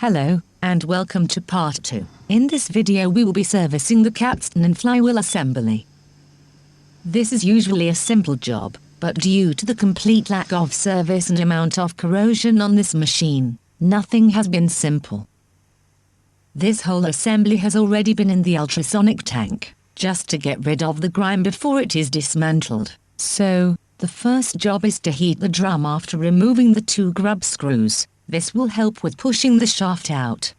Hello, and welcome to part 2. In this video we will be servicing the capstan and flywheel assembly. This is usually a simple job, but due to the complete lack of service and amount of corrosion on this machine, nothing has been simple. This whole assembly has already been in the ultrasonic tank, just to get rid of the grime before it is dismantled. So, the first job is to heat the drum after removing the 2 grub screws. This will help with pushing the shaft out.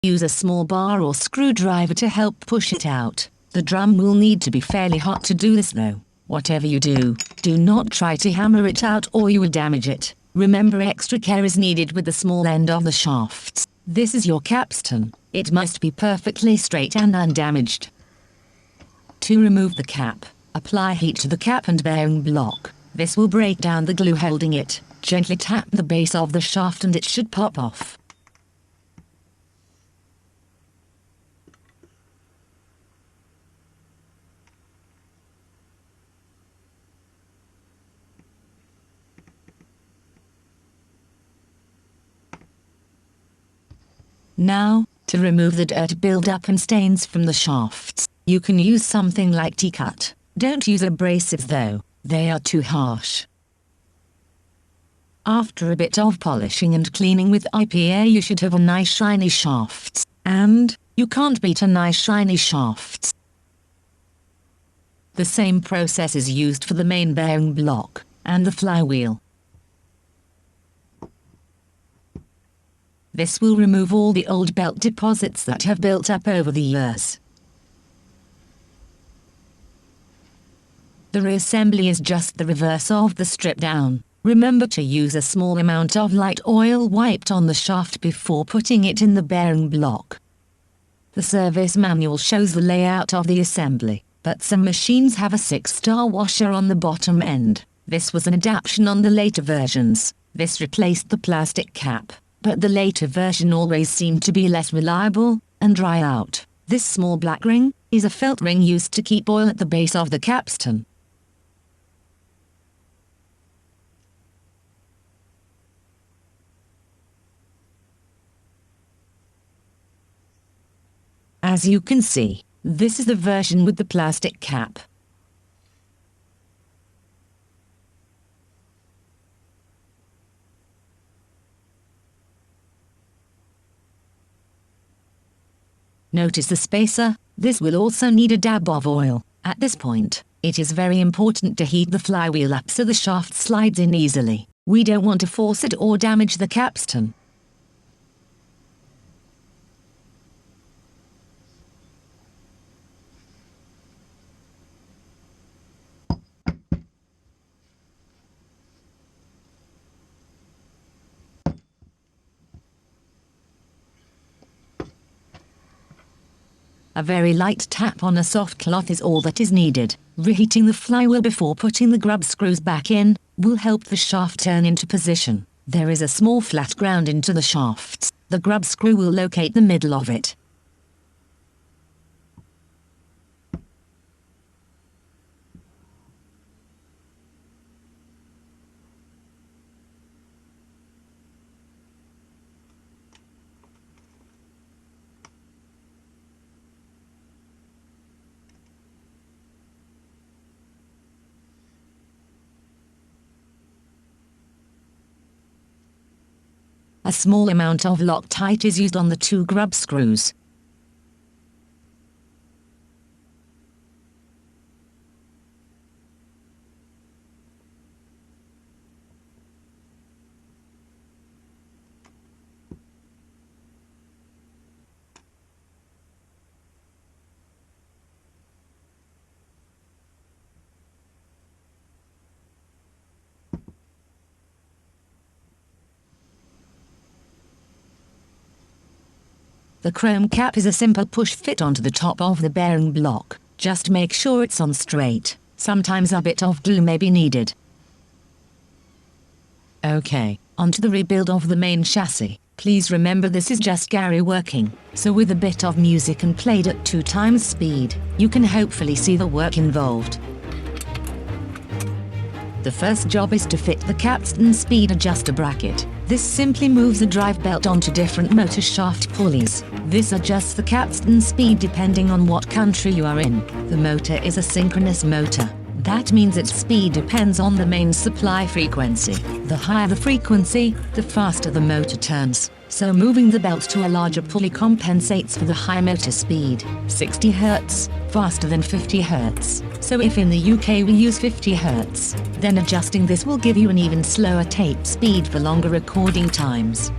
Use a small bar or screwdriver to help push it out. The drum will need to be fairly hot to do this though. Whatever you do, do not try to hammer it out or you will damage it. Remember, extra care is needed with the small end of the shafts. This is your capstan. It must be perfectly straight and undamaged. To remove the cap, apply heat to the cap and bearing block. This will break down the glue holding it. Gently tap the base of the shaft and it should pop off. Now, to remove the dirt build-up and stains from the shafts, you can use something like T-cut. Don't use abrasives though, they are too harsh. After a bit of polishing and cleaning with IPA, you should have a nice shiny shafts, and you can't beat a nice shiny shafts. The same process is used for the main bearing block and the flywheel. This will remove all the old belt deposits that have built up over the years. The reassembly is just the reverse of the strip down. Remember to use a small amount of light oil wiped on the shaft before putting it in the bearing block. The service manual shows the layout of the assembly, but some machines have a 6-star washer on the bottom end. This was an adaptation on the later versions. This replaced the plastic cap, but the later version always seemed to be less reliable and dry out. This small black ring is a felt ring used to keep oil at the base of the capstan. As you can see, this is the version with the plastic cap. Notice the spacer. This will also need a dab of oil. At this point, it is very important to heat the flywheel up so the shaft slides in easily. We don't want to force it or damage the capstan. A very light tap on a soft cloth is all that is needed. Reheating the flywheel before putting the grub screws back in will help the shaft turn into position. There is a small flat ground into the shafts. The grub screw will locate the middle of it. A small amount of Loctite is used on the 2 grub screws. The chrome cap is a simple push fit onto the top of the bearing block. Just make sure it's on straight. Sometimes a bit of glue may be needed. Okay, onto the rebuild of the main chassis. Please remember this is just Gary working, so with a bit of music and played at 2 times speed, you can hopefully see the work involved. The first job is to fit the Capstan speed adjuster bracket. This simply moves the drive belt onto different motor shaft pulleys. This adjusts the Capstan speed depending on what country you are in. The motor is a synchronous motor. That means its speed depends on the main supply frequency. The higher the frequency, the faster the motor turns. So moving the belt to a larger pulley compensates for the high motor speed. 60 Hz, faster than 50 Hz. So if in the UK we use 50 Hz, then adjusting this will give you an even slower tape speed for longer recording times.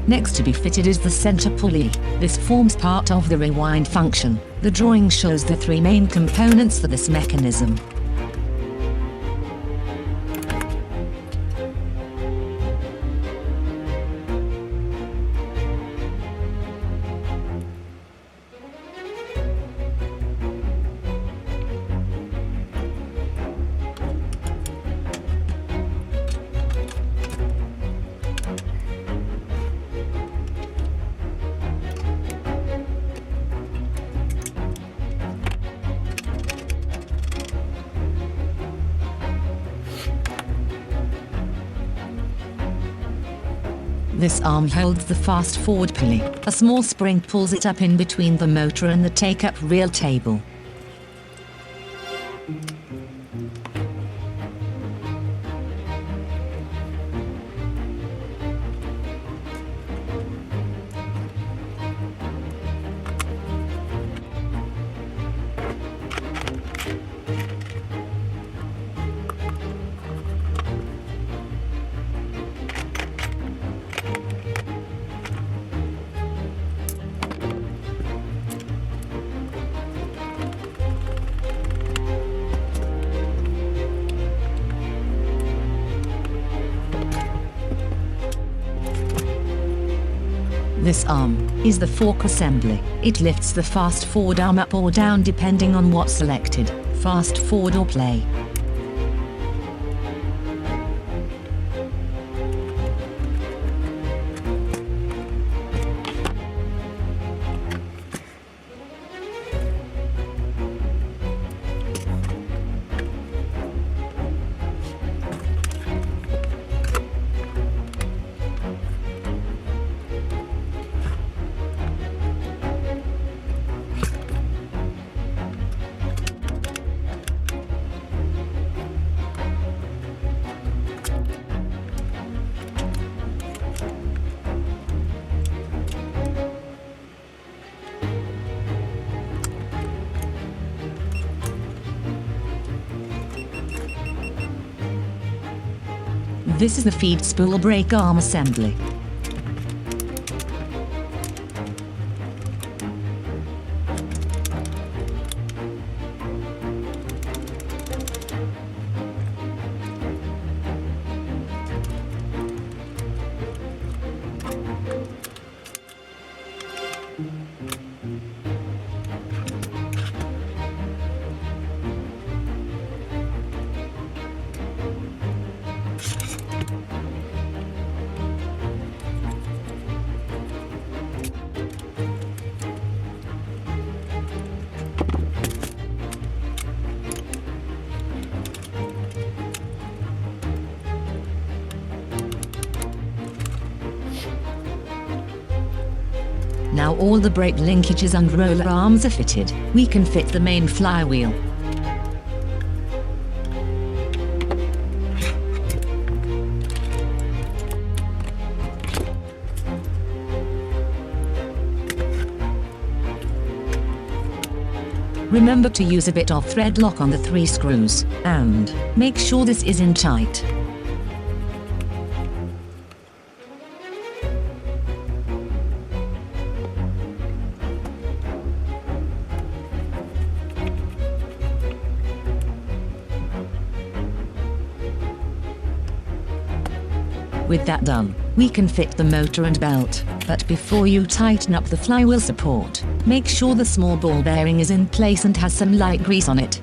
Next to be fitted is the center pulley. This forms part of the rewind function. The drawing shows the three main components for this mechanism. This arm holds the fast-forward pulley. A small spring pulls it up in between the motor and the take-up reel table. This arm is the fork assembly. It lifts the fast-forward arm up or down depending on what's selected, fast-forward or play. This is the feed spool brake arm assembly. Now all the brake linkages and roller arms are fitted, we can fit the main flywheel. Remember to use a bit of thread lock on the 3 screws, and make sure this is in tight. With that done, we can fit the motor and belt, but before you tighten up the flywheel support, make sure the small ball bearing is in place and has some light grease on it.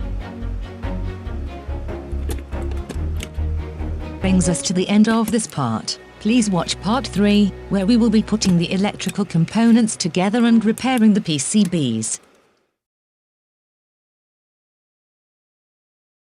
Brings us to the end of this part. Please watch part 3, where we will be putting the electrical components together and repairing the PCBs.